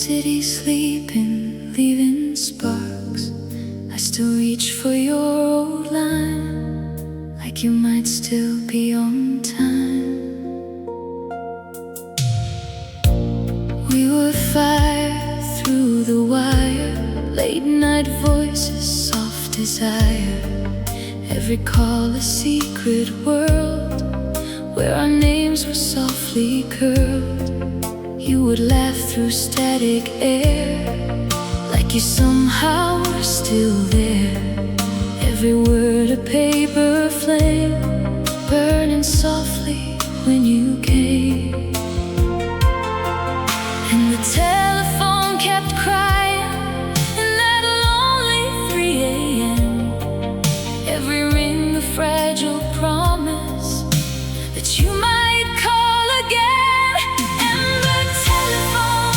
city sleeping, leaving sparks. I still reach for your old line, like you might still be on time. We would fire through the wire, late night voices, soft desire. Every call a secret world, where our names were softly curled. You would laugh through static air, like you somehow were still there. Every word a paper flame, burning softly when you came. And the telephone kept crying in that lonely 3 a.m. Every ring a fragile promise that you might call again. Ember telephone,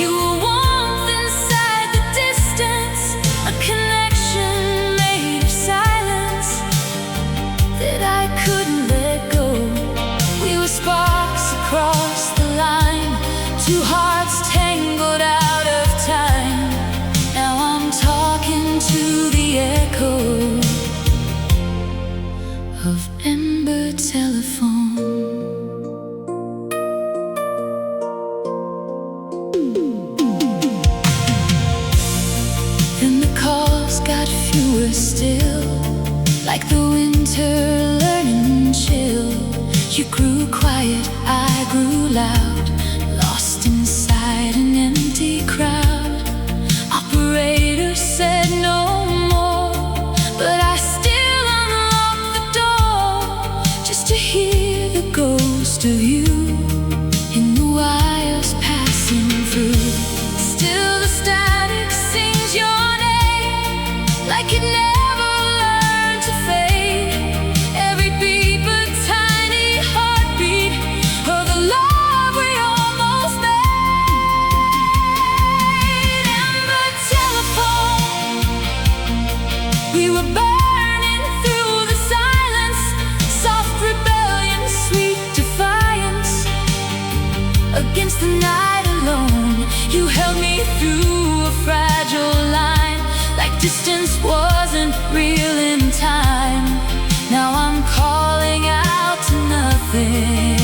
you were warmth inside the distance, a connection made of silence that I couldn't let go. We were sparks across the line, two hearts tangled out of time. Now I'm talking to the echo of Ember telephone. Then the calls got fewer still, like the winter learning chill. You grew quiet, I grew loud, lost inside an empty crowd. Operator said no more, but I still unlocked the door, just to hear the ghost of you in the wires passing through. Still the static sings your name, like it never learned to fade. Every beat a tiny heartbeat of the love we almost made. Ember telephone, we were burning through the silence, soft rebellion, sweet defiance. Against the night alone, you held me through a fragile line, like distance wasn't real in time. Now I'm calling out to nothing.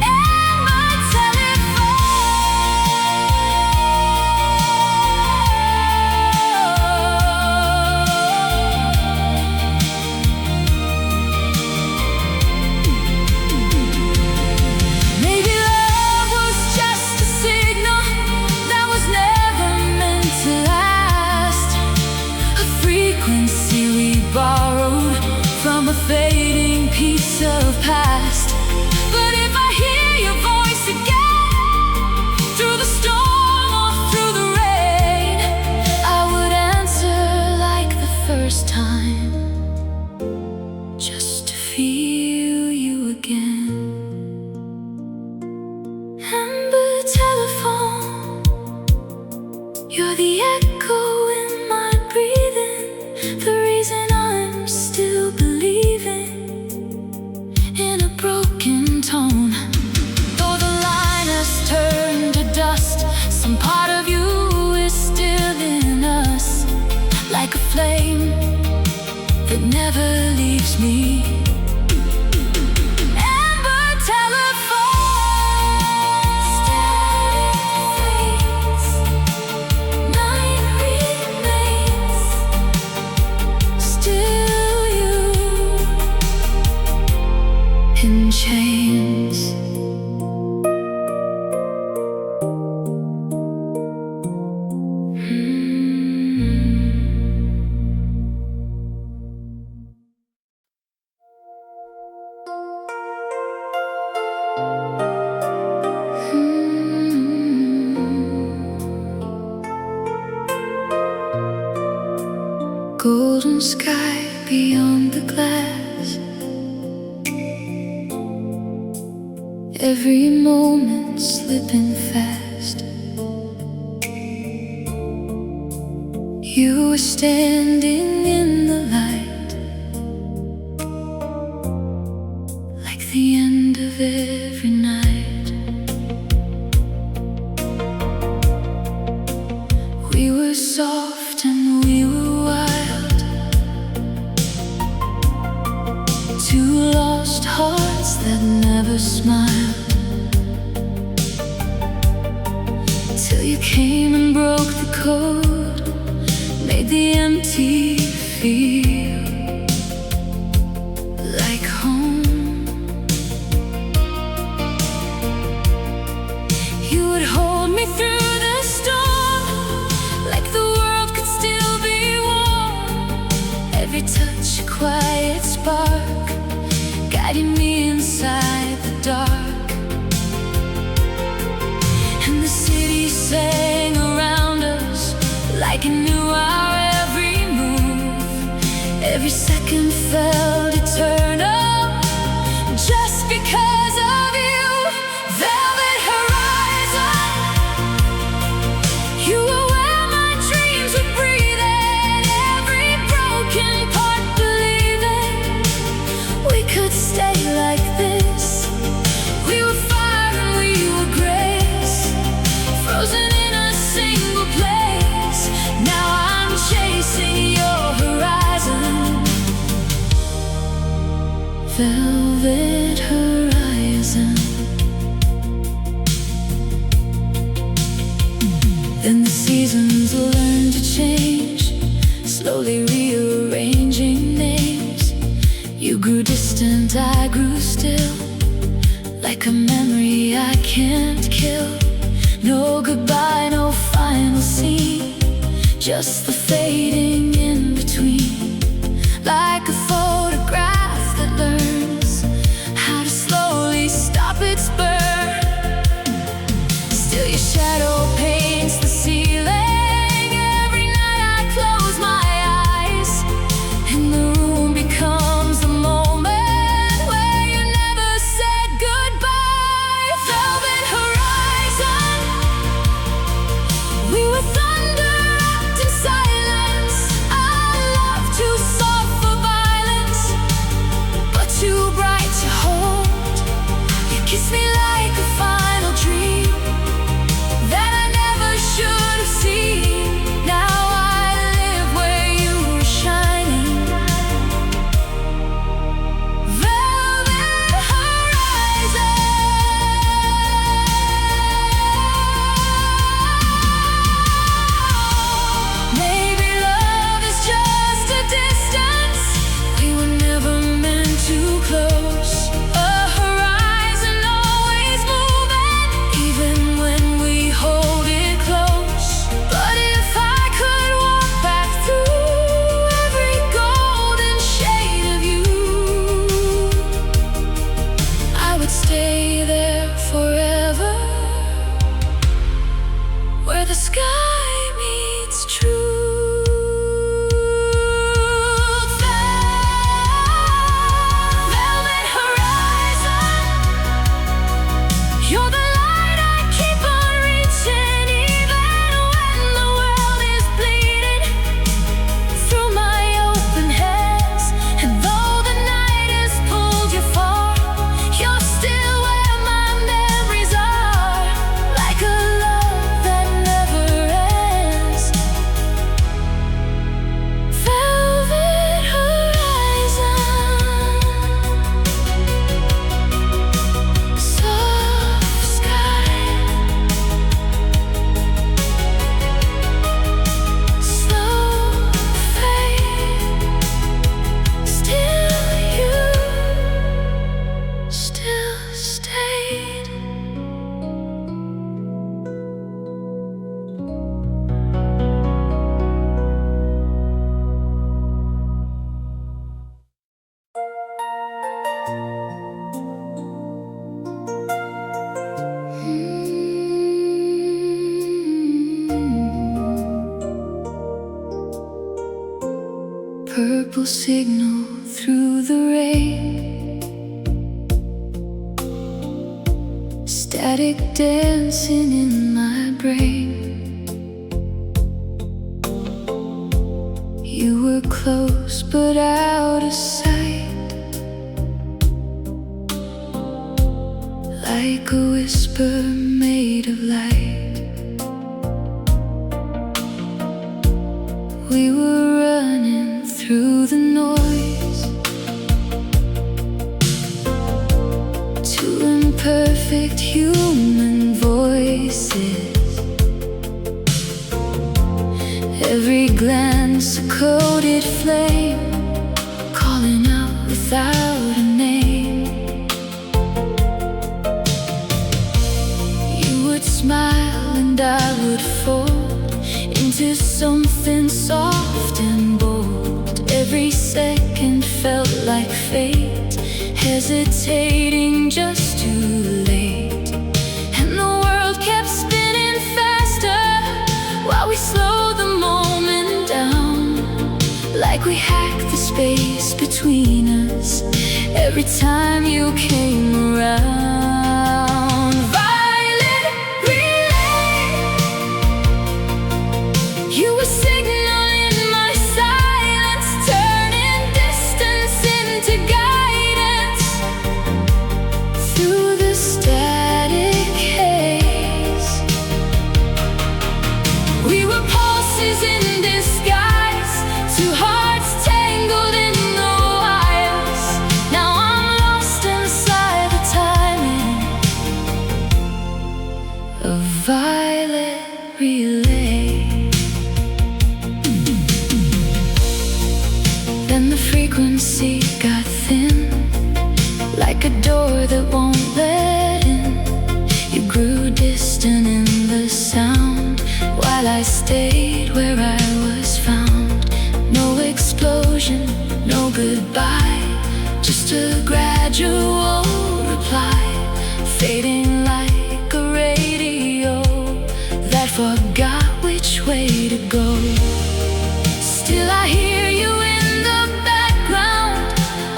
Ember Maybe love was just a signal that was never meant to last, a frequency we borrowed from a fading piece of past. But if I hear your voice again, through the storm or through the rain, I would answer like the first time, just to feel you again. Ember telephone, you're the echo in my breathing, the reason I'm still believing in a broken tone. Though the line has turned to dust, some part of you is still in us, like a flame that never leaves me. Ember telephone, static fades, night remains, still you in chains. Golden sky beyond the glass, every moment slipping fast. You were standing in the light, like the end of every night. code made the empty feel like home. You would hold me through the storm, like the world could still be warm. Every touch a quiet spark, guiding me inside the dark. And the city sang around us like it knew our every move. Every second felt eternal, just because of you. Velvet horizon, you were where my dreams would breathe in. Every broken part believing we could stay like this. We were fire and we were grace, frozen in a single place. Now I'm chasing your horizon. Velvet horizon. Then the seasons learned to change, slowly rearranging names. You grew distant, I grew still, like a memory I can't kill. No goodbye, no final scene, just the fading in between. Like a photograph that learns how to slowly stop its burn. Still your shadow paints the ceiling. Every night I close my eyes, and the room becomes the moment where you never said goodbye. Velvet horizon, we were thunder wrapped in silence. Our love too soft for violence, but too bright to hold. You kissed me like a final dream that I never should have seen. Now I live where you were shining. Velvet horizon. Maybe love is just a distance we were never meant to close. A horizon always moving, even when we hold it close. But if I could walk back through every golden shade of you, I would stay there forever, where the sky meets truth. Velvet horizon, you're the light I keep on reaching, even when the world is bleeding through my open hands. And though the night has pulled you far, you're still where my memories are, like a love that never ends. Velvet horizon, soft sky, slow fade, still you still stayed. Purple signal through the rain, static dancing in my brain. You were close but out of sight, like a whisper made of light. We were running through the noise, two imperfect human voices. fragrance, a coated flame, calling out without a name. You would smile and I would fold into something soft and bold. Every second felt like fate, hesitating just too late. And the world kept spinning faster while we slowed the moment down, like we hacked the space between us every time you came around. Violet relay, you were signaling my silence, turning distance into guidance through the static haze. We were pulses in disguise, two hearts tangled in the wires. Now I'm lost inside the timing of violet relay. Then the frequency got thin, like a door that won't let in. You grew distant in the sound while I stayed where I was found. No explosion, no goodbye, just a gradual reply, fading like a radio that forgot which way to go. Still I hear you in the background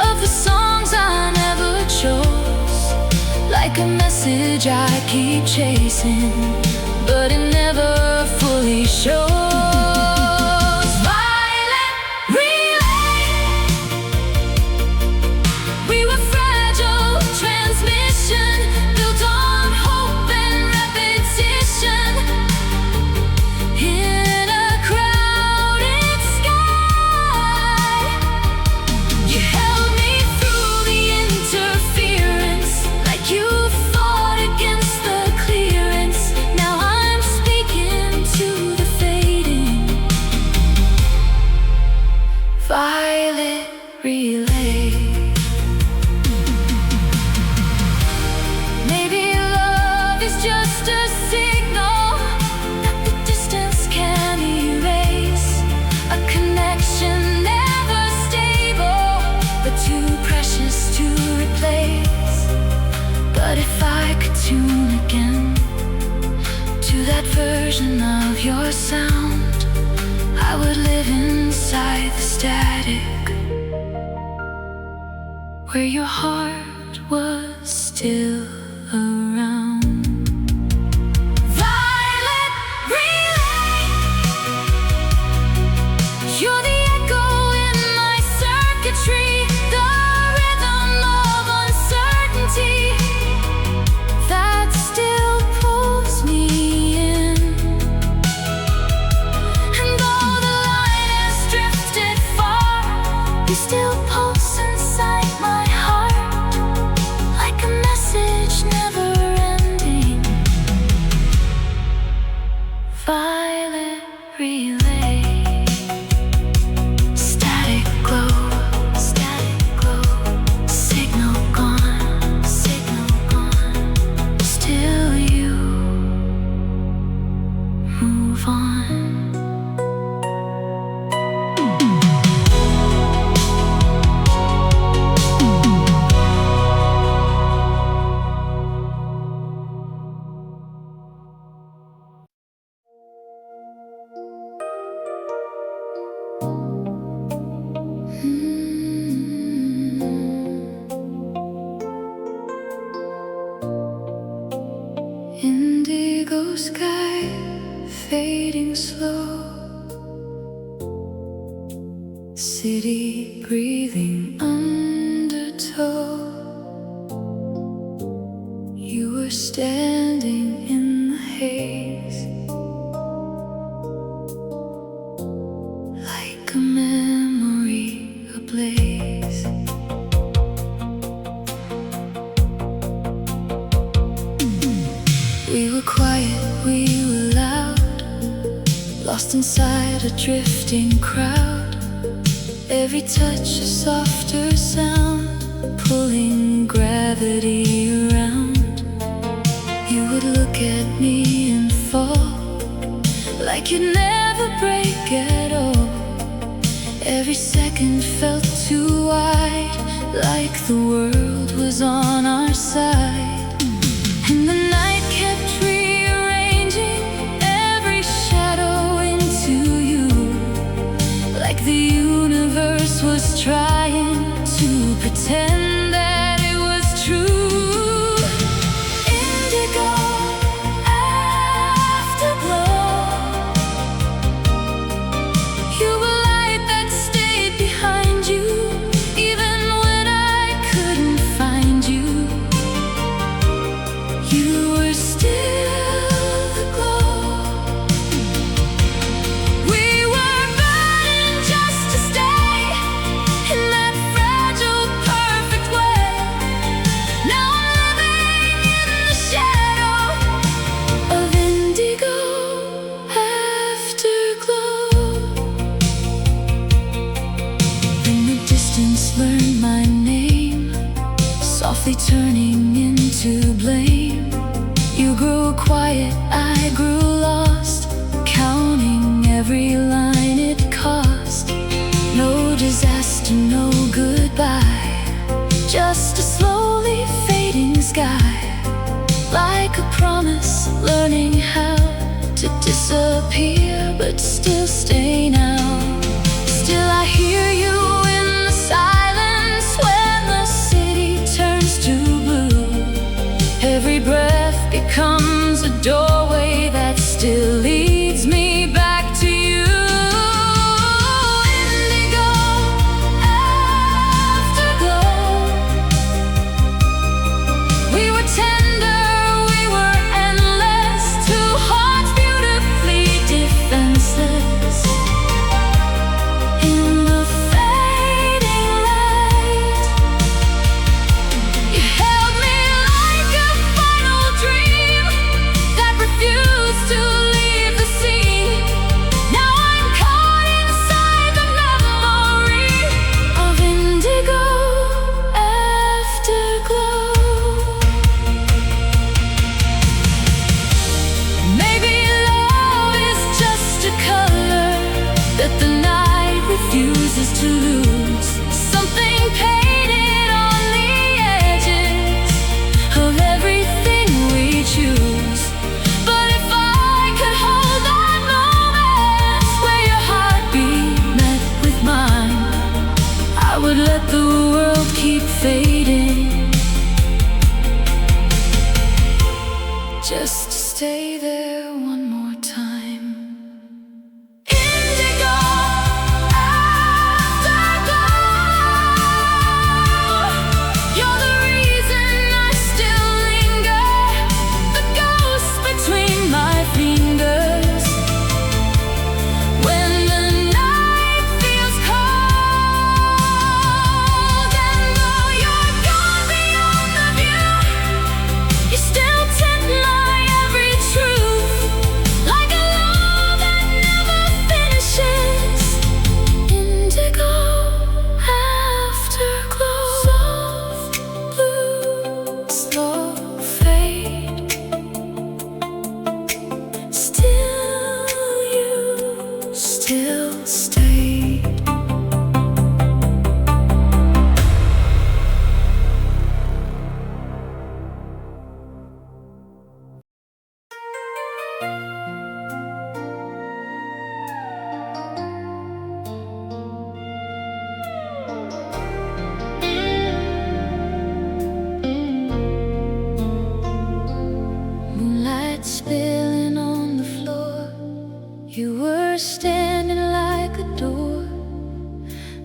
of the songs I never chose, like a message I keep chasing, but it never fully shows. Violet relay, we were fragile transmission, built on hope and repetition. In a crowded sky, you held me through the interference, like you fought against the clearance. Now I'm speaking to the fading. Violet relay. Maybe love is just a signal that the distance can erase, a connection never stable, but too precious to replace. But if I could tune again to that version of your sound, I would live inside the static, where your heart was still around. Violet relay, you're the echo in my circuitry, the rhythm of uncertainty that still pulls me in. And though the line has drifted far, you still pulse inside my heart, like a message never ending. Violet relay. Static glow, signal gone, still you move on. Indigo sky fading slow, city breathing undertow. You were standing in the haze, like a memory ablaze. We were quiet, we were loud, lost inside a drifting crowd. Every touch a softer sound, pulling gravity around. You would look at me and fall, like you'd never break at all. Every second felt too wide, like the world was on our side. And the night kept rearranging every shadow into you, like the universe was trying to pretend that it was true. Indigo Afterglow, you were light that stayed behind you, even when I couldn't find you. You were still the glow. We were burning just to stay in that fragile, perfect way. Now I'm living in the shadow of indigo afterglow. When the distance learned my name, softly turning into blame. You grew quiet, I grew lost, counting every line it cost. No disaster, no goodbye, just a slowly fading sky. Like a promise, learning how to disappear, but still stay now. Still I hear you in the silence when the city turns to blue. Every breath becomes a doorway that still leads me back to you. Indigo afterglow. We were tender, we were endless, two hearts beautifully defenseless. In the fading light, you held me like a final dream that refused to leave the scene. Now I'm caught inside the memory of indigo afterglow. Maybe love is just a color that the night refuses to lose, something painted on the edges of everything we choose. But if I could hold that moment where your heartbeat met with mine, I would let the world keep fading, just to stay there one more time. Indigo afterglow, you're the reason I still linger, the ghost between my fingers. When the night feels cold, and though you're gone beyond the view, you still tint my every truth, like a love that never finishes. Indigo afterglow, soft blue, slow fade. Still you, still stay. Moonlight spilling on the floor, you were standing like a door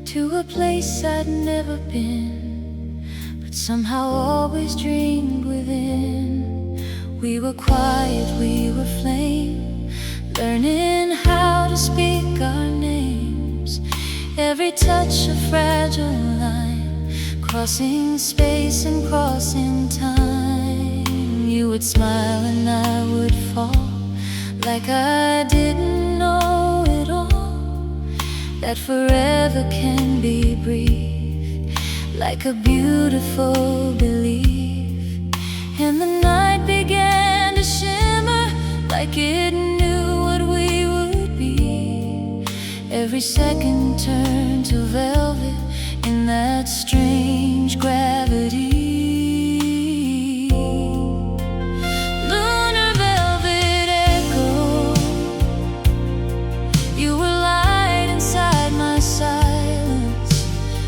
to a place I'd never been, but somehow always dreamed within. We were quiet, we were flame, learning how to speak our names. Every touch a fragile line, crossing space and crossing time. You would smile and I would fall, like I didn't know that forever can be brief, like a beautiful belief. And the night began to shimmer like it knew what we would be. Every second turned to velvet in that strange gravity. Lunar velvet echo, you were light inside my silence,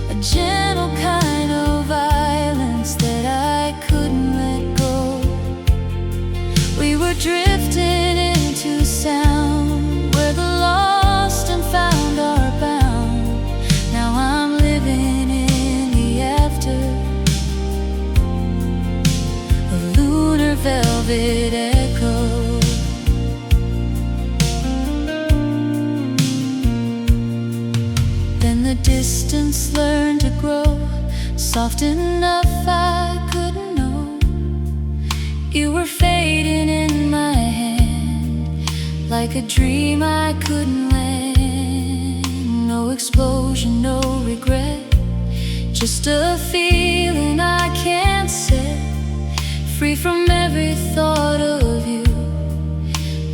a gentle kind of violence that I couldn't let go. We were drifting into sound where the lost and found are bound. Now I'm living in the after of lunar velvet echo. Then the distance learned to grow soft enough I couldn't know. You were fading in my hand like a dream I couldn't land. No explosion, no regret, just a feeling I can't set. Free from every thought of you,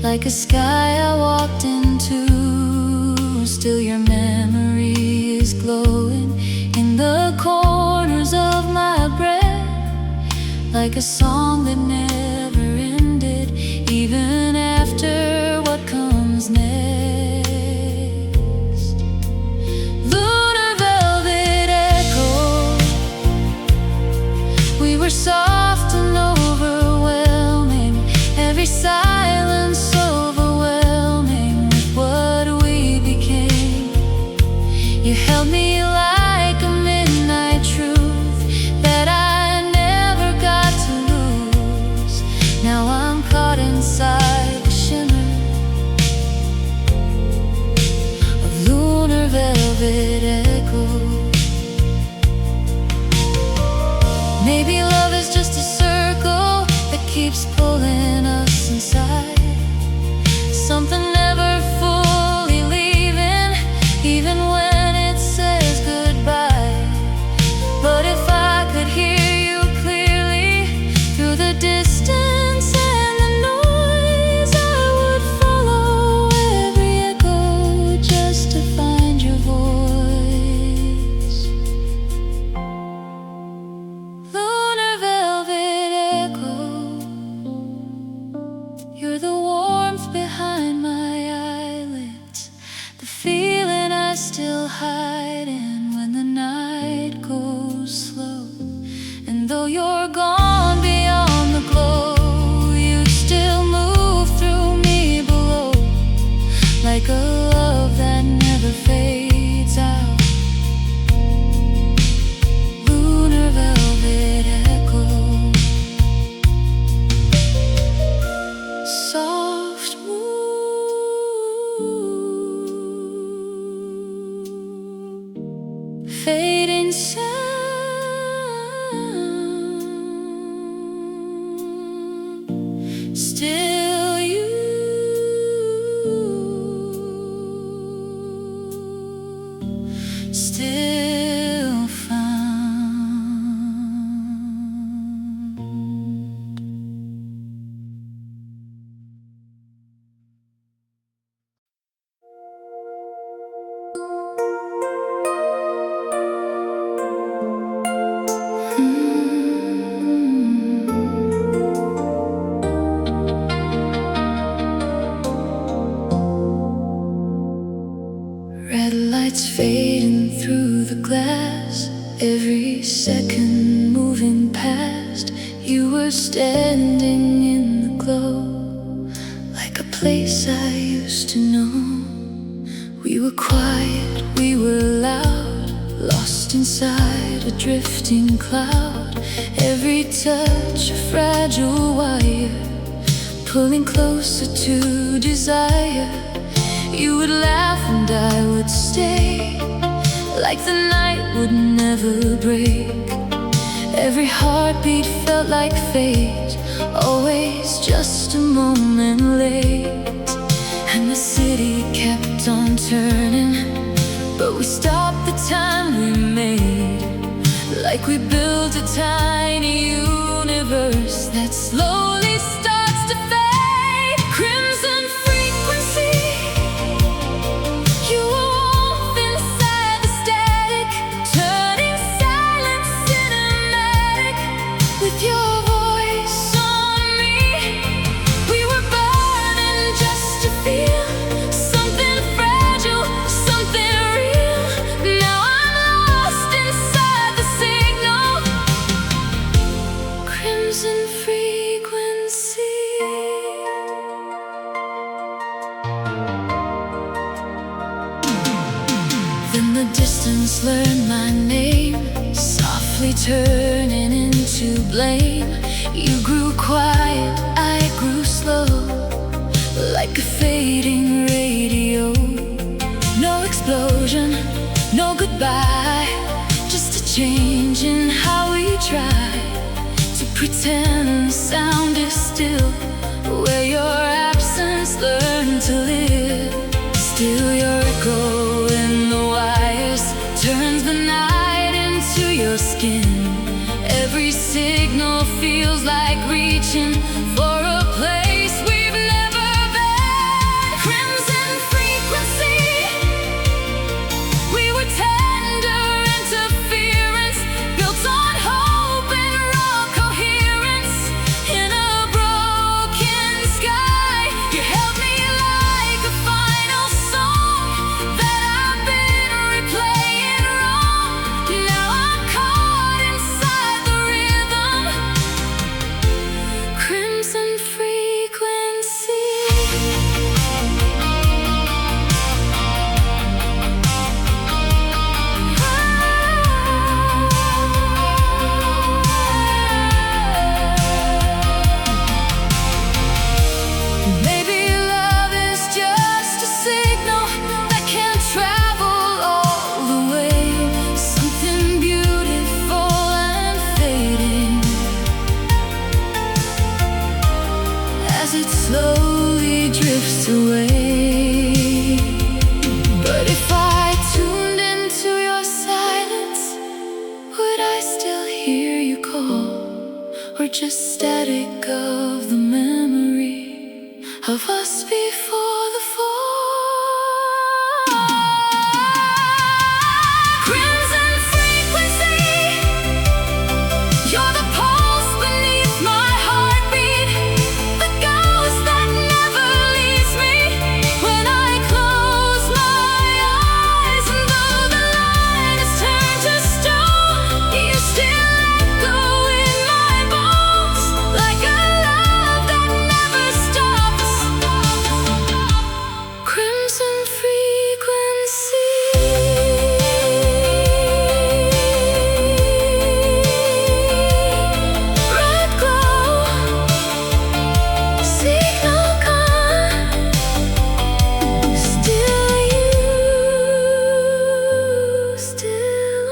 like a sky I walked into. Still your memory is glowing in the corners of my breath, like a song that never ended, even after what comes next. Lunar velvet echo, we were soft and overwhelming, every silence overwhelming with what we became. You held me like a midnight truth that I never got to lose. Now I'm caught inside the shimmer of lunar velvet echo. Maybe love is just a circle that keeps pulling us inside, something never fully leaving, even when it says goodbye. But if I could hear you clearly through the distance and the noise, I would follow every echo just to find your voice. Lunar velvet echo, you're the warmth behind my eyelids, the feeling I still hide in when the night goes slow. And though you're gone beyond the glow, you still move through me below, like a love that never fades out. Lunar velvet echo, soft moon, fading sound, still you, still found. Red lights fading through the glass, every second moving past. You were standing in the glow, like a place I used to know. We were quiet, we were loud, lost inside a drifting cloud. Every touch a fragile wire, pulling closer to desire. You would laugh and I would stay, like the night would never break. Every heartbeat felt like fate, always just a moment late. And the city kept on turning but we stopped the time we made. Like we built a tiny universe that slowly starts to fade. Crimson frequency, you were warmth inside the static, turning silence cinematic with your voice on me. We were burning just to feel something fragile, something real. Now I'm lost inside the signal. Crimson frequency. Then the distance learned my name, softly turning into blame. You grew quiet, I grew slow, like a fading radio. No explosion, no goodbye, just a change in how we try to pretend sound is still, where your absence learned to live. Still your echo in the wires turns the night into your skin. Every signal feels like reaching for a place we've never been. Crimson frequency, we were tender interference, built on hope and raw coherence. In a broken sky, you held me like a final song that I've been replaying wrong. Now I'm caught inside the rhythm. Crimson frequency. Maybe love is just a signal that can't travel all the way. Something beautiful and fading as it slowly drifts away. But if I tuned into your silence, would I still hear you call? Or just static of the memory of us before the fall? Crimson frequency, you're the pulse beneath my heartbeat, the ghost that never leaves me. When I close my eyes, and though the light has turned to stone, you still echo in my bones, like a love that never stops. Crimson frequency. Red glow, signal gone, still you, still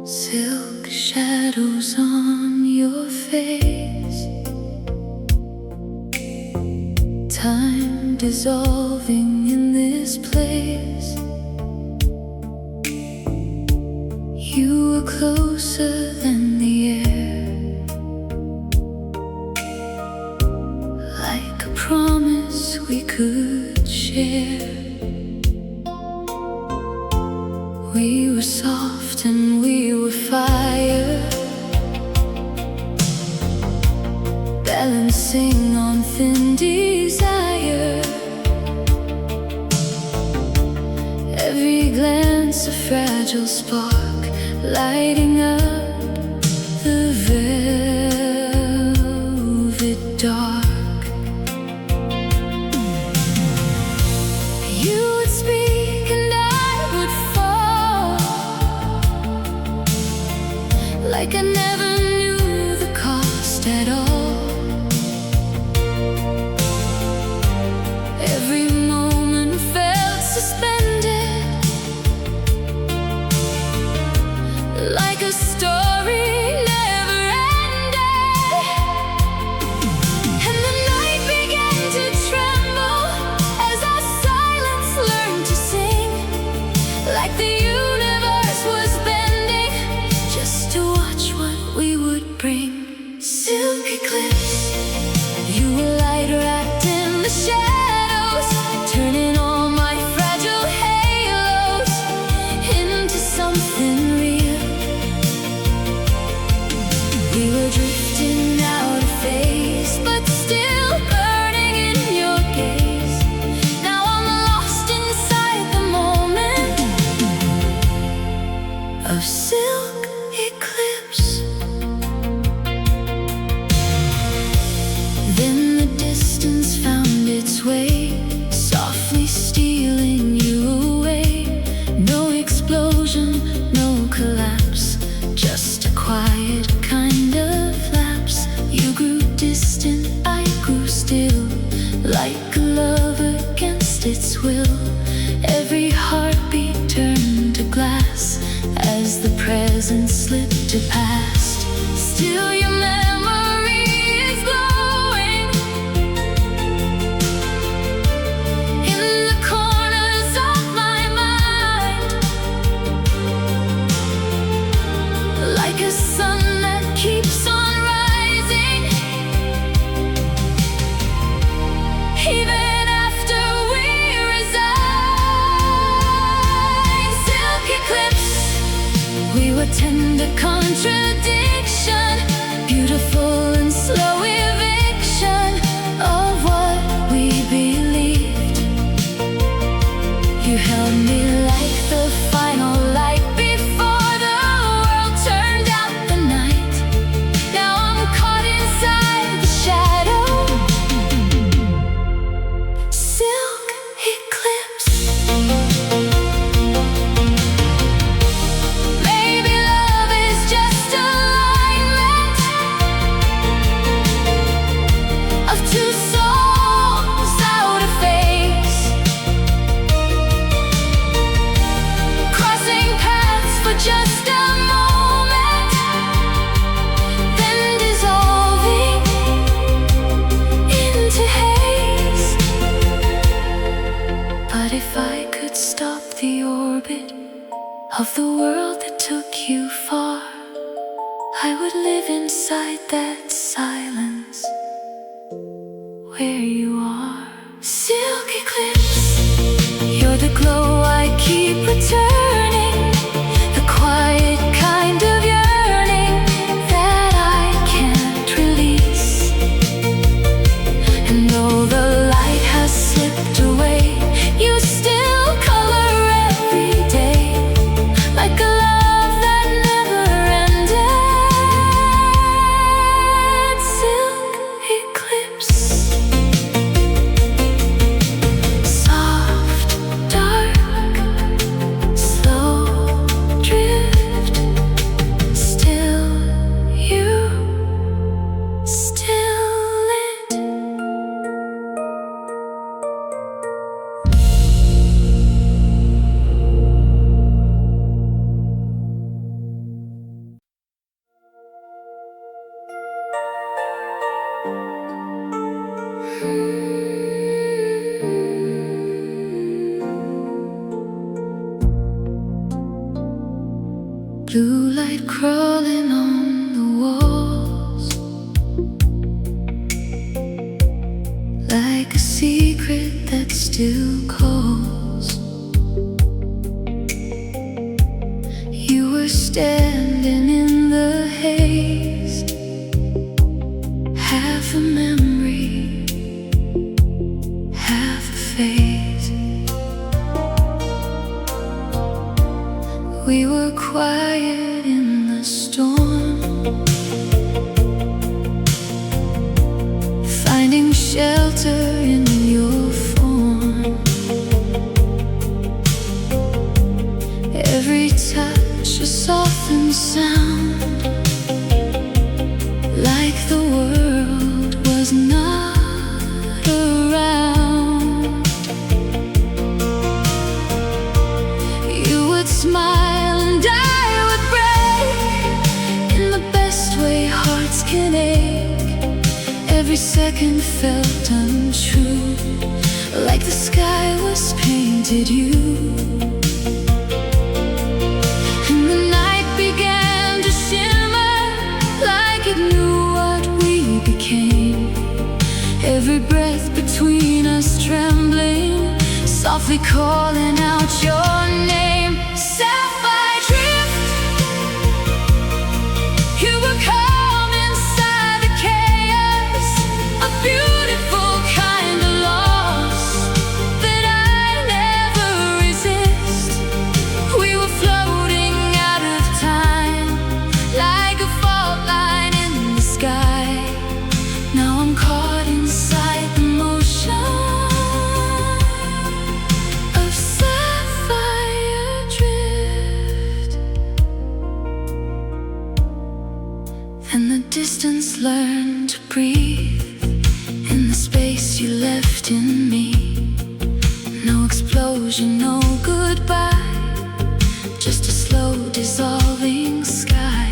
silk shadows on your face, time dissolving in this place. You were closer than the air, like a promise we could share. We were soft and we were fire, balancing on thin desire. Every glance a fragile spark, lighting up the velvet dark. You would speak and I would fall, like I never knew the cost at all. Every moment felt suspended, like a story never ended. And the night began to tremble as our silence learned to sing, like the universe was bending just to watch what we would bring. Silk eclipse, you were light wrapped in the shadows, turning all my fragile halos into something real. We were drifting out of phase, but still burning in your gaze. Now I'm lost inside the moment of silk eclipse. Then the distance found its way, softly stealing you away. No explosion, no collapse, just a quiet kind of lapse. You grew distant, I grew still, like a love against its will. Every heartbeat turned to glass as the present slipped to past. Still your memory is glowing in the corners of my mind, like a sun that keeps on rising, even after we resign. Silk eclipse, we were tender contradiction, beautiful and slow eviction of what we believed. You held me like the final light before the world turned out the night. Now I'm caught inside the shadow. Silk eclipse. Maybe love is just alignment of two souls out of phase, crossing paths for just a moment, then dissolving into haze. But if I could stop the orbit of the world that took you far, I would live inside that silence where you are. Silk eclipse, you're the glow I keep returning, the quiet kind of yearning that I can't release. And though the light has slipped away, you still color every day, like a love that never ended. Silk eclipse, soft, dark, slow drift, still you, still lit. Blue light crawling on the walls, like a secret that still calls. You were standing in the haze, half a memory, half a phase. We were quiet in the storm, finding shelter in your form. Every touch a softened sound, second felt untrue, like the sky was painted you. And the night began to shimmer, like it knew what we became. Every breath between us trembling, softly calling out your name. Sapphire Drift, you were calm inside the chaos, a beautiful kind of loss that I never resist. We were floating out of time, like a fault line in the sky. Now I'm caught inside the motion of sapphire drift. And the distance learned to breathe in the space you left in me. No explosion, no goodbye, just a slow dissolving sky.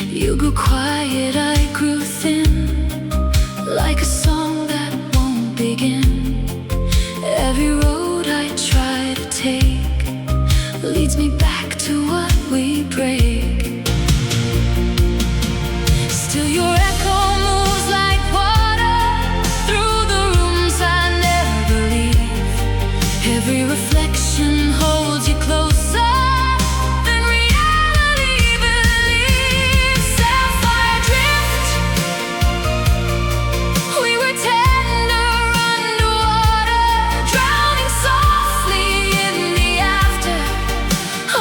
You grew quiet, I grew thin, like a song that won't begin. Every road I try to take leads me back to what we break. Still your echo moves like water through the rooms I never leave. Every reflection holds you closer than reality believes. Sapphire Drift, we were tender underwater, drowning softly in the after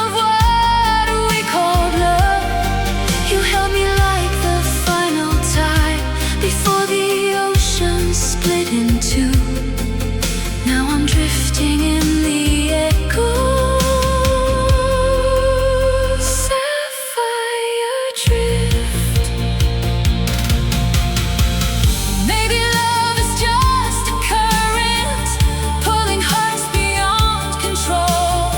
of what we called love. You held me like the final tide before the ocean split in two. Now I'm drifting in the echo. Sapphire Drift. Maybe love is just a current, pulling hearts beyond control.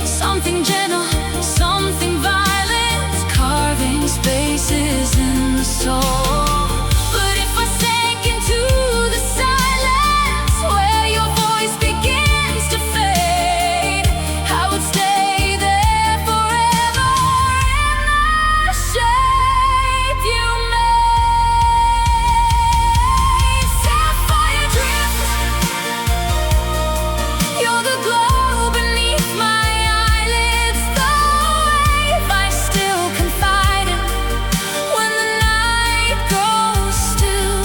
Something gentle, something violent, carving spaces in the soul. But if I sank into the silence where your voice begins to fade, I would stay there forever in the shape you made. Sapphire Drift, you're the glow beneath my eyelids, the wave I still confide in when the night grows still.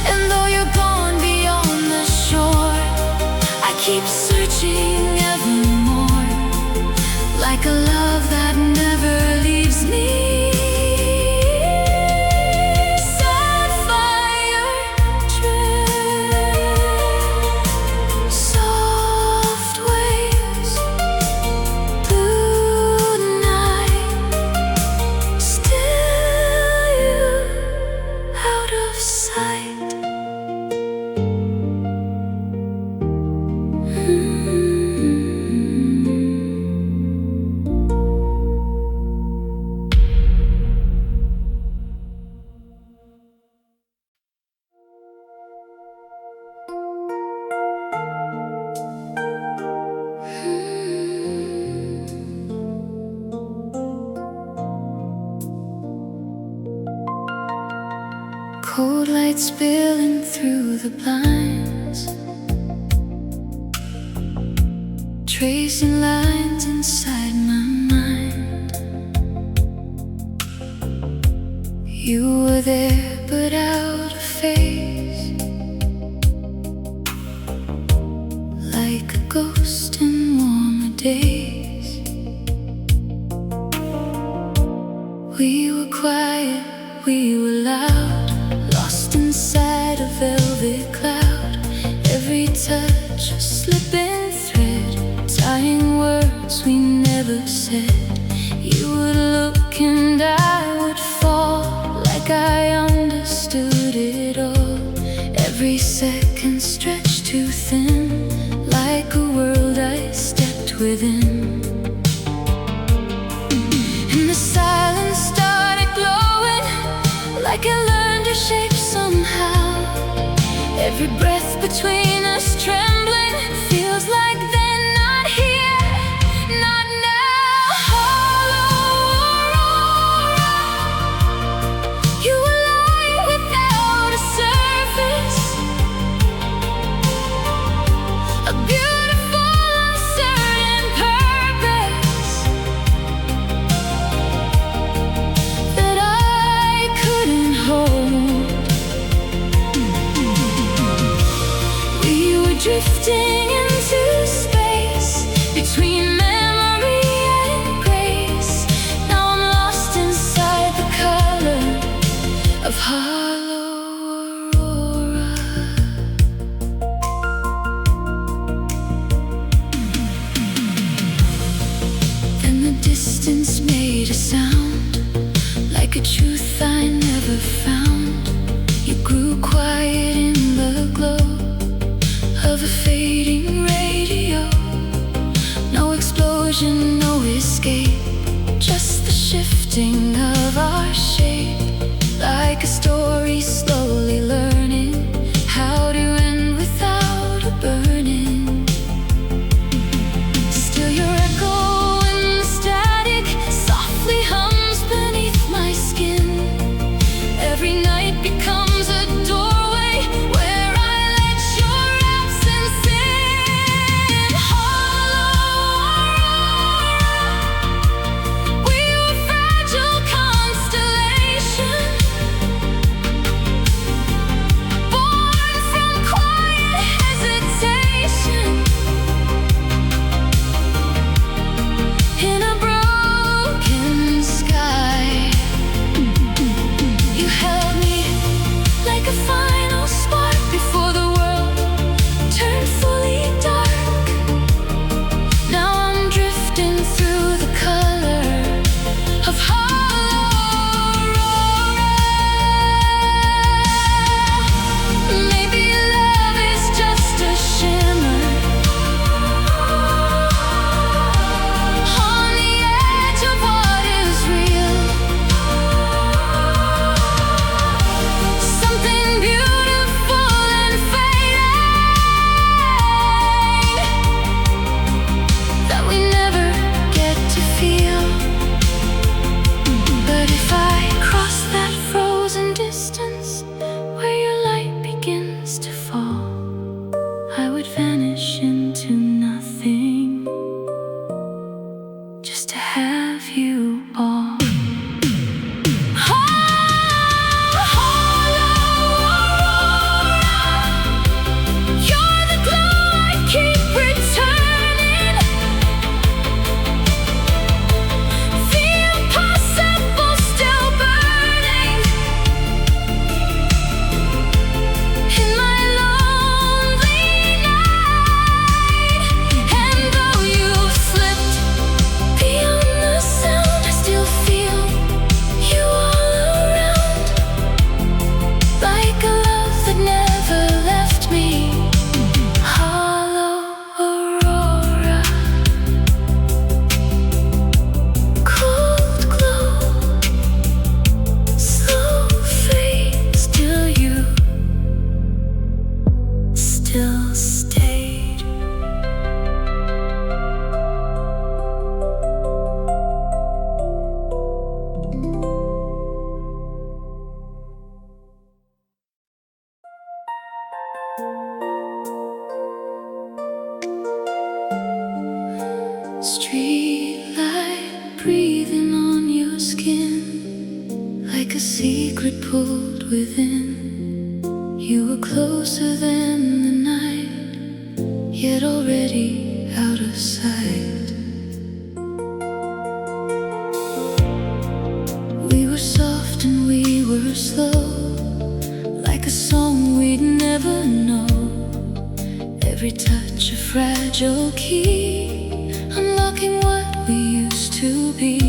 And though you're gone beyond the shore, I keep searching evermore, like a love that never leaves me. Sapphire Drift, soft waves, blue night, still you out of sight. Cold light spilling through the blinds, tracing lines inside my mind. You were there but out of phase, like a ghost in warmer days. We were quiet, we were loud, lost inside a velvet cloud. Every touch a slipping thread, tying words we never said. You would look and I would fall, like I understood it all. Every second stretched too thin, like a world I stepped within. And the silence started glowing, like I learned to shape somehow. Every breath between us trembling feels like they're not here, not now. Aurora, you will lie without a surface, a beautiful uncertain purpose that I couldn't hold. We were drifting into space between memory and grace. Now I'm lost inside the color of hollow aurora. Then the distance made a sound, like a truth I never found. You grew quiet in the glow of a fading radio. No explosion, no escape, just the shifting of our shape, like a story slowly learning how to end without a burning. Still your echo in the static softly hums beneath my skin. Every night becomes a doorway where I let your absence in. Hollow aurora, we were fragile constellation, born from quiet hesitation. In a broken sky, you held me like a final spark before the world turned fully dark. Now I'm drifting through the color of hollow aurora. Maybe love is just a shimmer on the edge of what is real. Something beautiful and fading that we never get to feel. But if I cross that frozen distance where your light begins to fall, I would vanish into nothing just to have you all. You're the glow I keep returning. The impossible still burning in my lonely night. And though you've slipped beyond the sound, I still feel you all around, like a love that never left me. Hollow aurora, cold glow, slow fade, still you, still stayed. Street light breathing on your skin, like a secret pulled within. You were closer than the night, yet already out of sight. We were soft and we were slow, like a song we'd never know. Every touch a fragile key, unlocking what we used to be.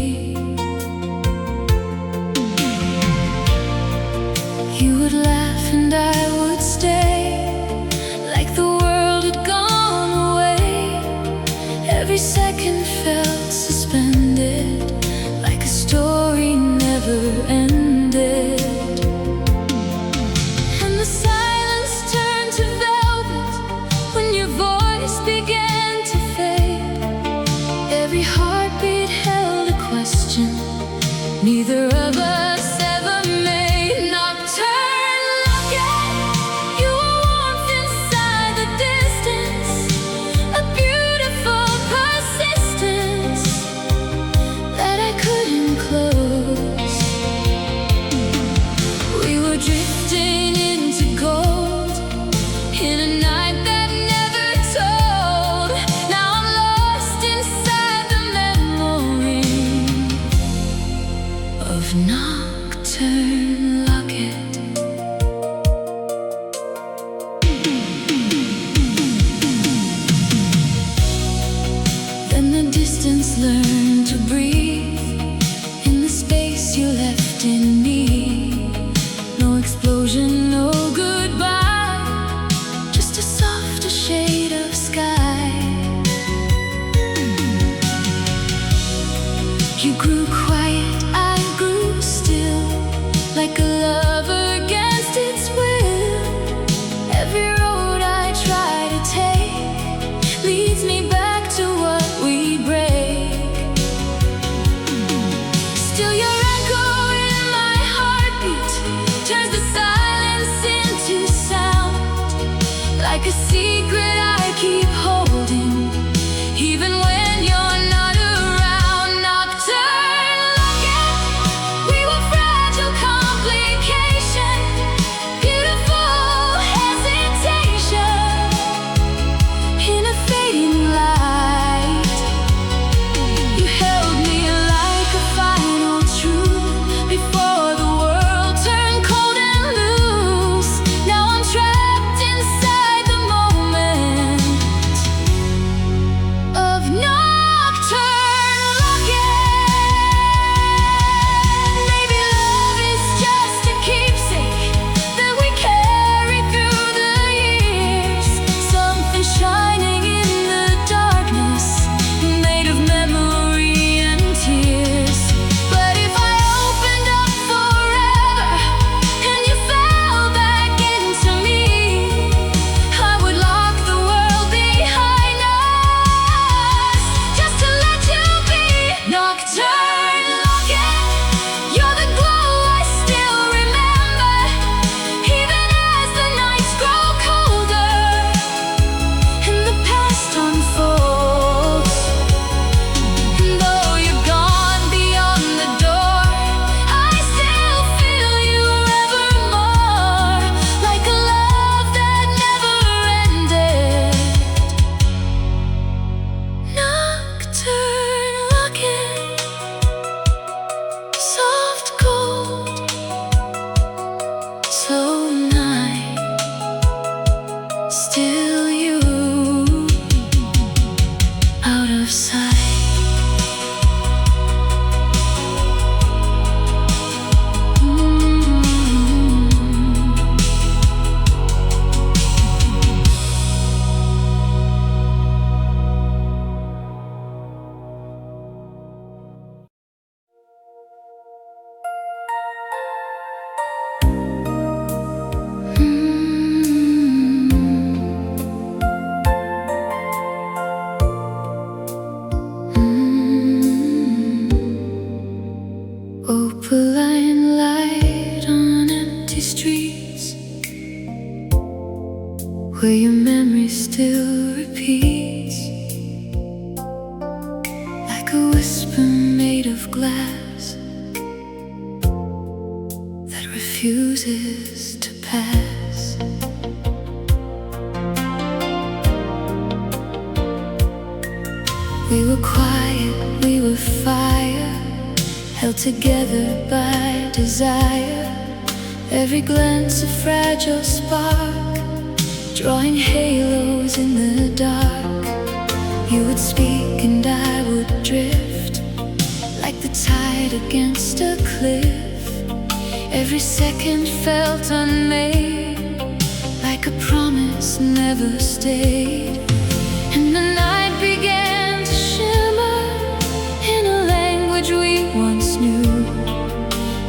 You would laugh and I would stay, like the world had gone away. Every second felt suspended, like a story never ended. And the silence turned In the distance, learn to breathe. In the space you left in me. No explosion, no goodbye. Just a softer shade of sky. You grew quiet, I grew still. Like a lover against its will. Every road I try to take leads me back to what we break. Still your echo in my heartbeat turns the silence into sound. Like a secret I keep holding, even when you're not around. Nocturne Locket, we were fragile complication, beautiful hesitation in a fading light. You held me like a final truth before the world turned cold and loose. Now I'm trapped inside the moment of Nocturne Locket. Maybe love is just a keepsake that we carry through the years. Something shining in the darkness, made of memory and tears. But if I opened up forever and you fell back into me, I would lock the world behind us, just to let you be. Nocturne Locket, you're the glow I still remember, even as the nights grow colder and the past unfolds. And though you're gone beyond the door, I still feel you evermore, like a love that never ended. Nocturne Locket, soft gold, slow night, still you, out of sight. Opaline light on empty streets, where your memory still repeats, like a whisper made of glass that refuses to pass. We were quiet, we were fire, held together by desire. Every glance a fragile spark, drawing halos in the dark. You would speak and I would drift, like the tide against a cliff. Every second felt unmade, like a promise never stayed. And the night began to shimmer in a language we once knew.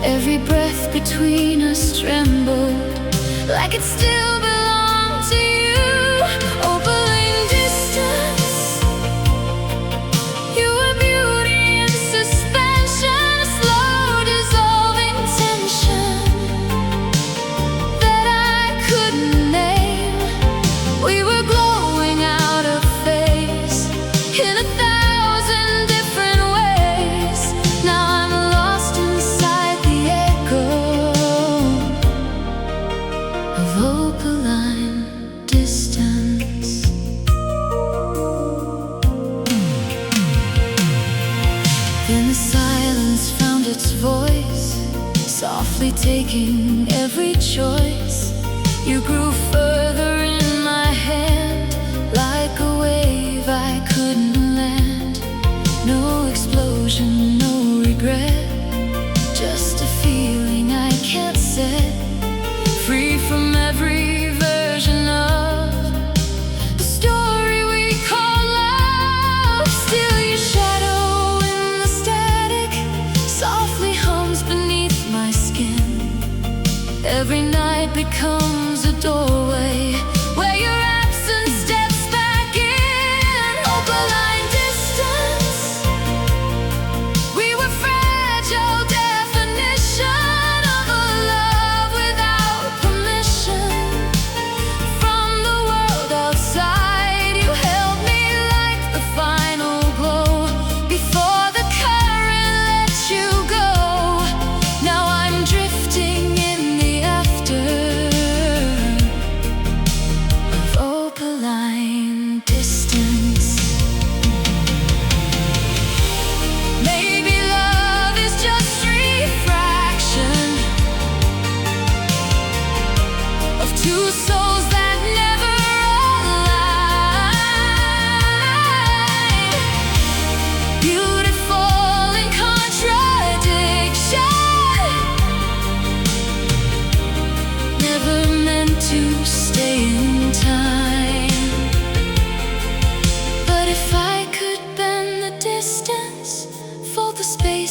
Every breath between us trembled, like it still belonged to you. Opaline distance, you were beauty in suspension, a slow dissolving tension that I couldn't name. We were glowing out of phase in 1,000 different ways. Now I'm lost inside the echo of opaline distance. Then the silence found its voice, softly taking every choice. You grew further in my hand, like a wave I couldn't land.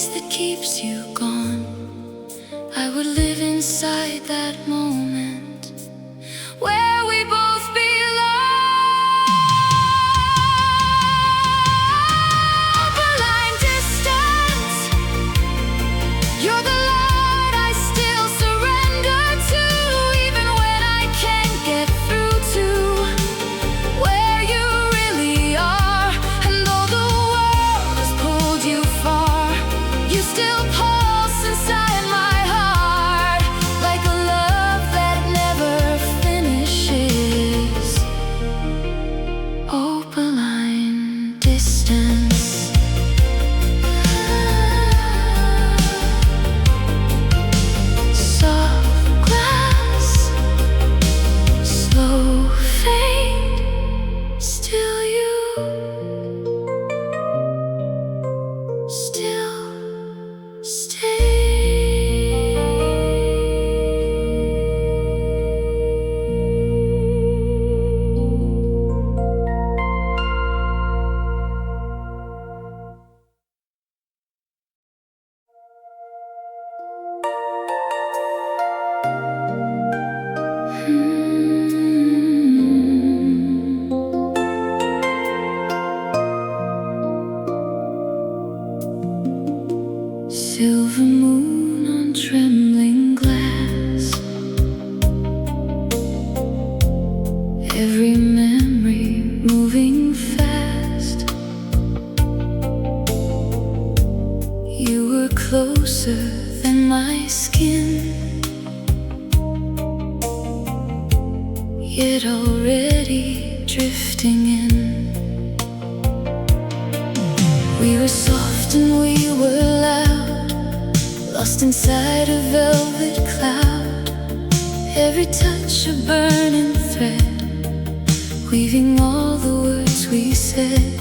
voice that keeps you gone. I would live inside that moment where we both belong. Opaline distance, you're the light I still surrender to, even when I can't get through to where you really are. And though the world has pulled you far, you still pulse inside my heart, like a love that never finishes. Opaline distance. Soft glass, slow fade, still you, still stay. Silver moon on trembling glass, every memory moving fast. You were closer than my skin, yet already drifting in. We were soft and we were loud, lost inside a velvet cloud. Every touch a burning thread, weaving all the words we said.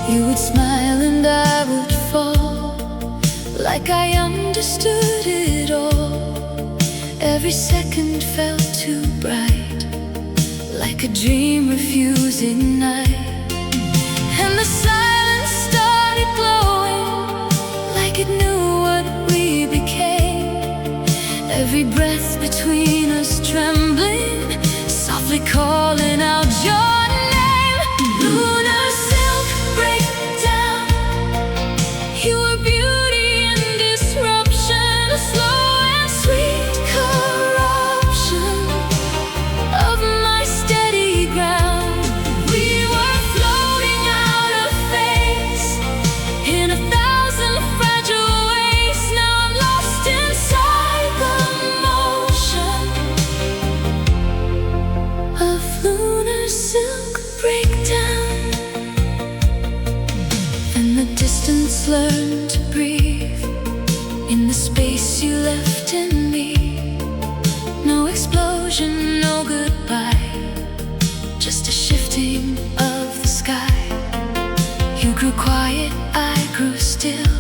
You would smile and I would fall, like I understood it all. Every second felt too bright, like a dream refusing night. And the silence started glowing, like it knew what we became. Every breath between us trembling, softly calling out your name. Lunar silk breakdown, you were beauty and disruption, a slow and sweet corruption of my steady ground. We were floating out of phase in a thousand fragile ways. Now I'm lost inside the motion of lunar silk breakdown. And the distance learned to breathe in the space you left in me. No explosion, no goodbye, just a shifting of the sky. You grew quiet, I grew still,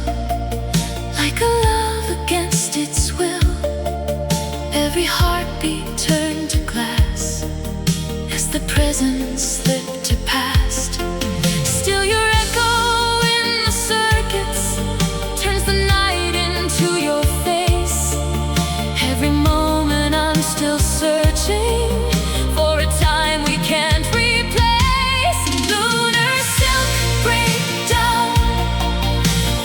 like a love against its will. Every heartbeat turned to glass as the present slipped to past. Still your echo in the circuits turns the night into your face. Every moment I'm still searching for a time we can't replace. Lunar silk breakdown,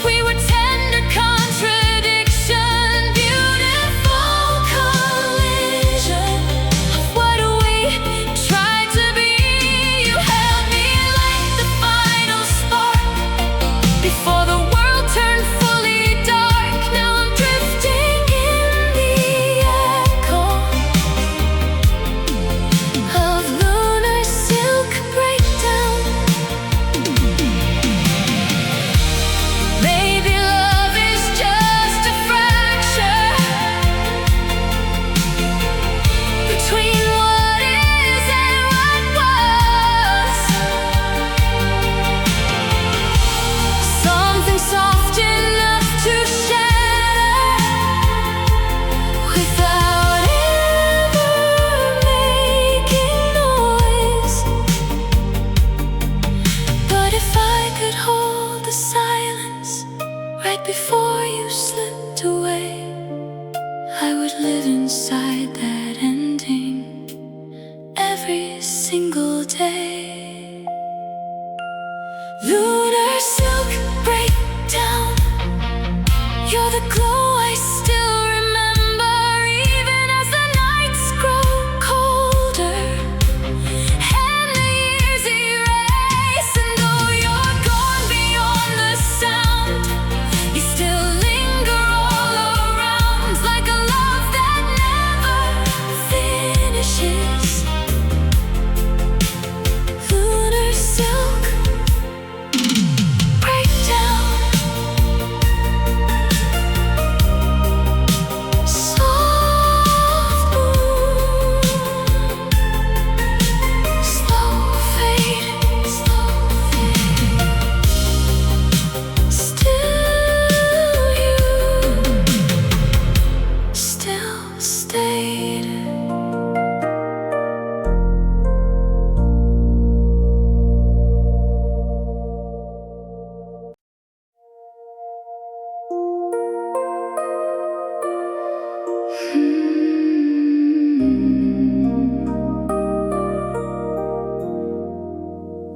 we were tender contradiction, beautiful collision of what we tried to be. You held me like the final spark before the world turned fully dark. Now I'm drifting in the echo of lunar silk breakdown. Maybe love is just a fracture between what is and what was. Something soft enough to shatter without ever making noise. But if I could hold the silence right before you slipped away. I would live inside that ending every single day. Lunar silk breakdown, you're the glow I still remember, even as the nights grow colder and the years erase. And though you're gone beyond the sound, you still linger all around, like a love that never finishes. Lunar silk breakdown, soft moon, slow fade, slow fade. Still you, still stayed.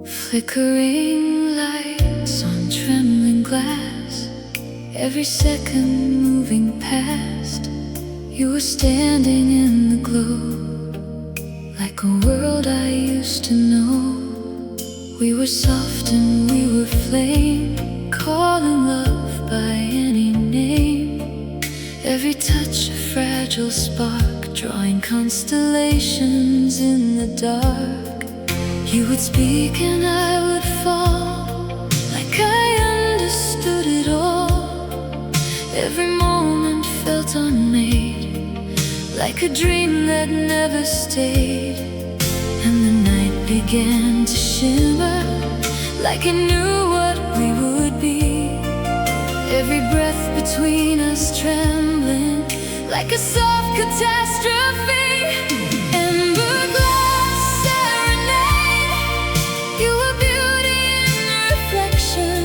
Flickering lights on trembling glass, every second moving past. You were standing in the glow, like a world I used to know. We were soft and we were flame, calling love by any name. Every touch a fragile spark, drawing constellations in the dark. You would speak and I would fall, like I understood it all. Every moment felt unmade, like a dream that never stayed. And the night began to shimmer, like it knew what we would be. Every breath between us trembling, like a soft catastrophe. Emberglass Serenade, you were beauty in reflection,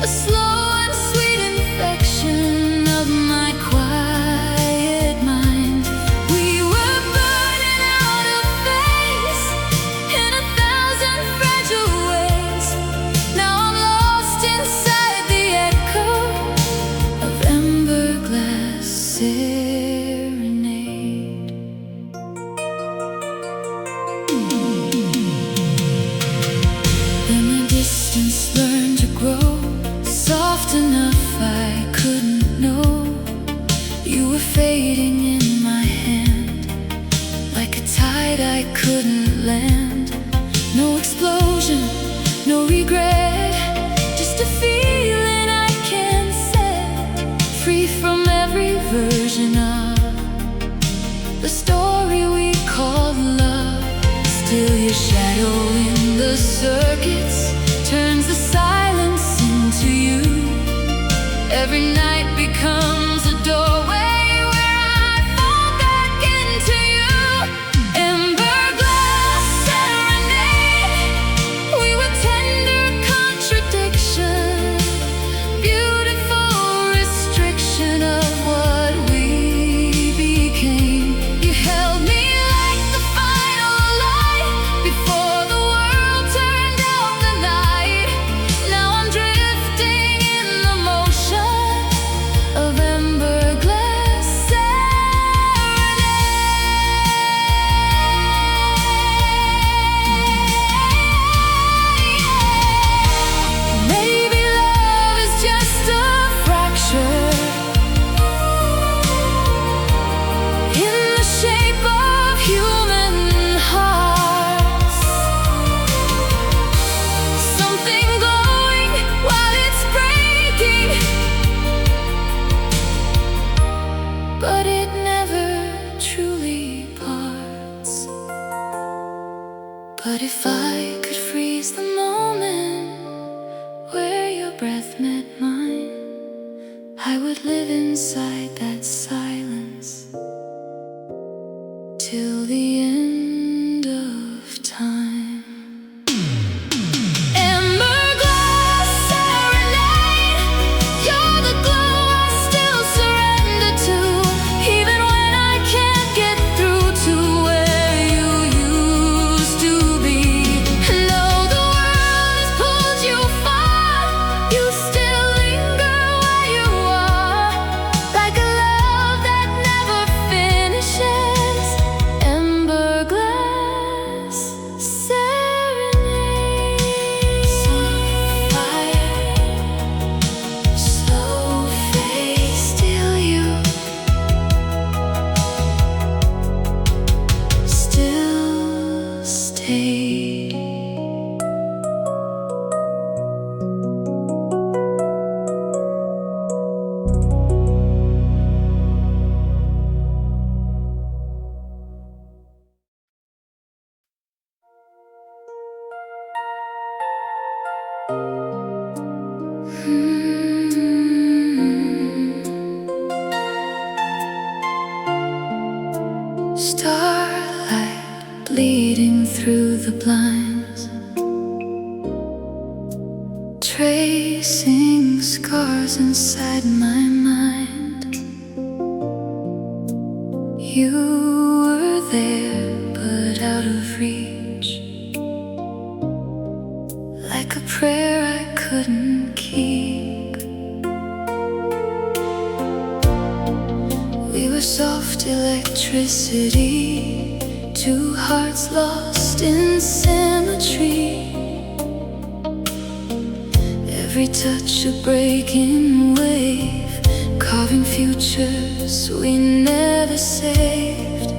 a slow and sweet infection of my quiet mind. We were burning out of phase in 1,000 fragile ways. Now I'm lost inside the echo of Emberglass Serenade. Then the distance learned to grow, soft enough I couldn't know. You were fading in my hand, like a tide I couldn't land. No explosion, no regret, just a feeling I can't set. Free from every version of the story we call love. Still your shadow in the circuits turns the silence into you. Every night becomes a doorway where I fall back into you. Emberglass Serenade, we were tender contradiction, beautiful restriction of what we became. You held me like the final light before the world turned out the night. Now I'm drifting in the motion of Emberglass Serenade. Maybe love is just a fracture in the shape of human hearts, something glowing while it's breaking, but it never truly parts. But if I could freeze the moment where your breath met mine, I would live inside that silence till the end of time. Emberglass Serenade, you're the tracing scars inside my mind. You were there, but out of reach, like a prayer I couldn't keep. We were soft electricity, two hearts lost in symmetry. Every touch a breaking wave, carving futures we never saved.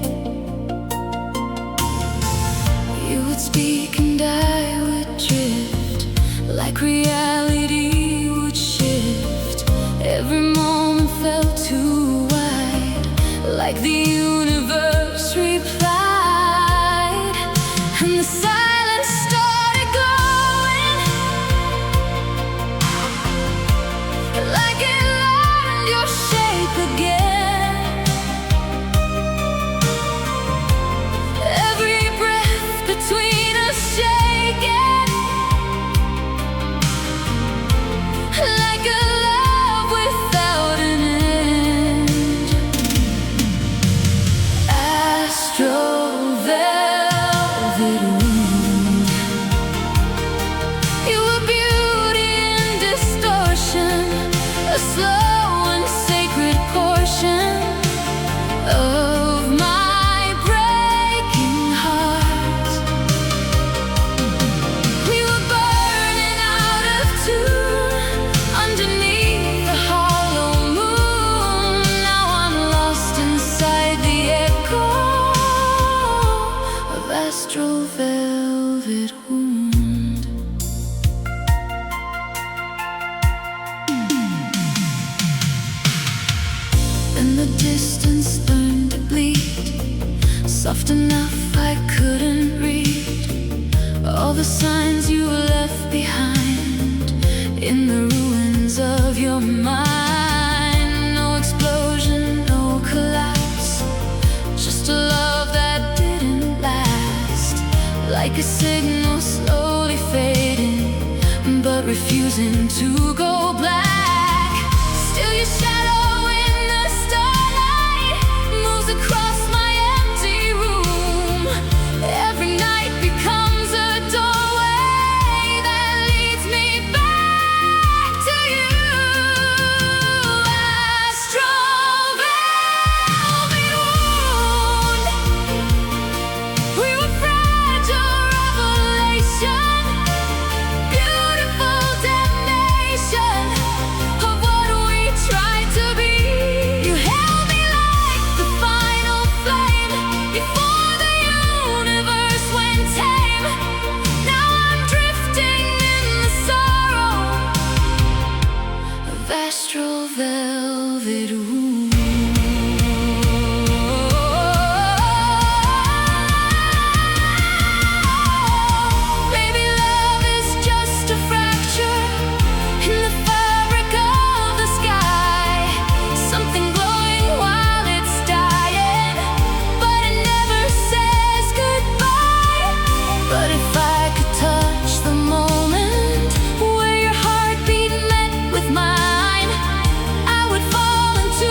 You would speak and I would drift, like reality would shift. Every moment felt too wide, like the universe replied, and the silence started glowing, like it learned your shape again. Every breath between us shaking, like a love without an end. Astral velvet wound, you were beauty in distortion, a slow and sacred portion of my breaking heart. We were burning out of tune underneath the hollow moon. Now I'm lost inside the echo of astral velvet wound. And the distance learned to bleed, soft enough I couldn't read all the signs you left behind in the ruins of your mind. No explosion, no collapse, just a love that didn't last, like a signal slowly fading, but refusing to go black. Still your shadow in the starlight moves across my empty room. Every night becomes a doorway that leads me back to you. Astral velvet wound, we were fragile revelation, beautiful damnation of what we tried to be. You held me like the final flame before the universe went tame. Now I'm drifting in the sorrow of astral velvet wound. Maybe love is just a fracture in the fabric of the sky, something glowing while it's dying, but it never says goodbye. But if I could touch the moment where your heartbeat met with mine, I would fall into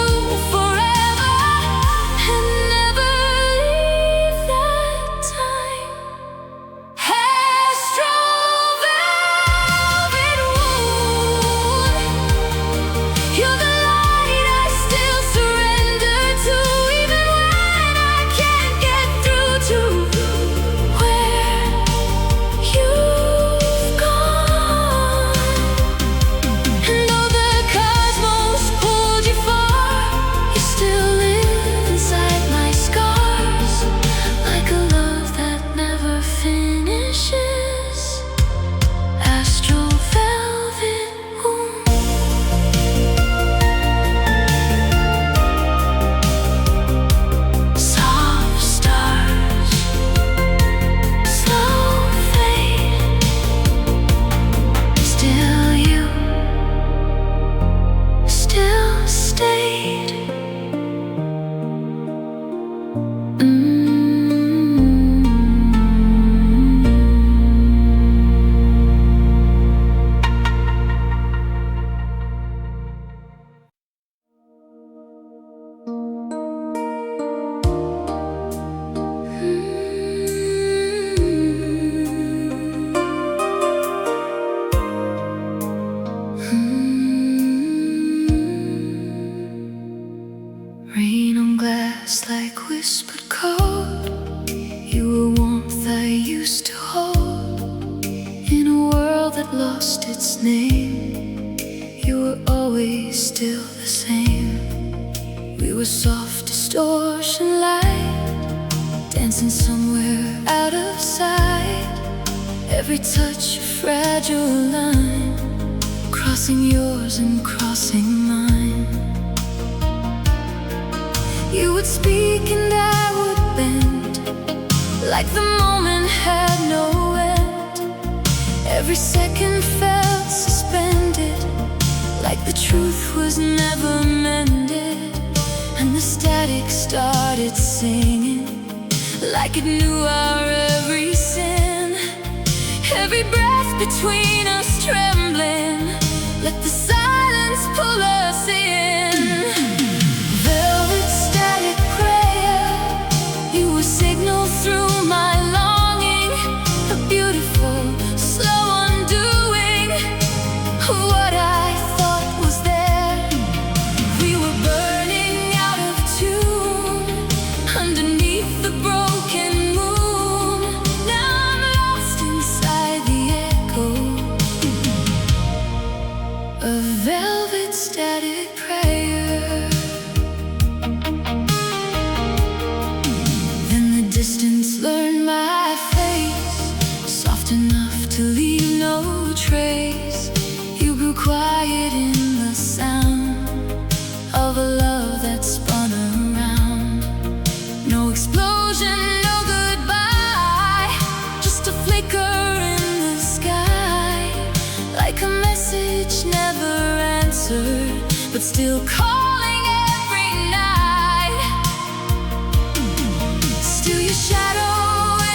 always still the same. We were soft distortion light, dancing somewhere out of sight. Every touch a fragile line, crossing yours and crossing mine. You would speak and I would bend, like the moment had no end. Every second felt suspended, like the truth was never mended. And the static started singing, like it knew our every sin. Every breath between us trembling, let the silence pull us in. Velvet static prayer, you were signal through my longing, a beautiful, slow undoing what I thought was there. We were burning out of tune underneath the broken moon. Now I'm lost inside the echo of velvet static prayer. Then the distance learned my face, soft enough to leave no trace. You grew quiet in the sound of a love that spun around. No explosion, no goodbye, just a flicker in the sky, like a message never answered, but still calling every night. Still your shadow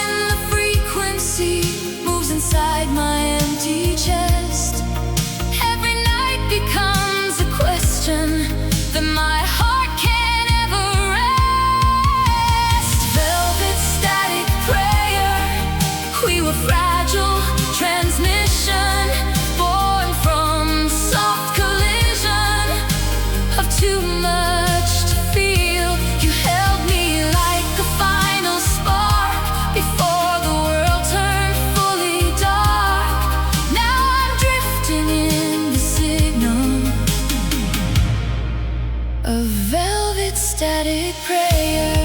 in the frequency moves inside my empty chest. Every night becomes a question that my heart can't ever rest. Velvet static prayer, we were fragile transmission, born from soft collision of too much to feel. You held me like a final spark before the world turned fully dark. Now I'm drifting in the signal of velvet static prayer.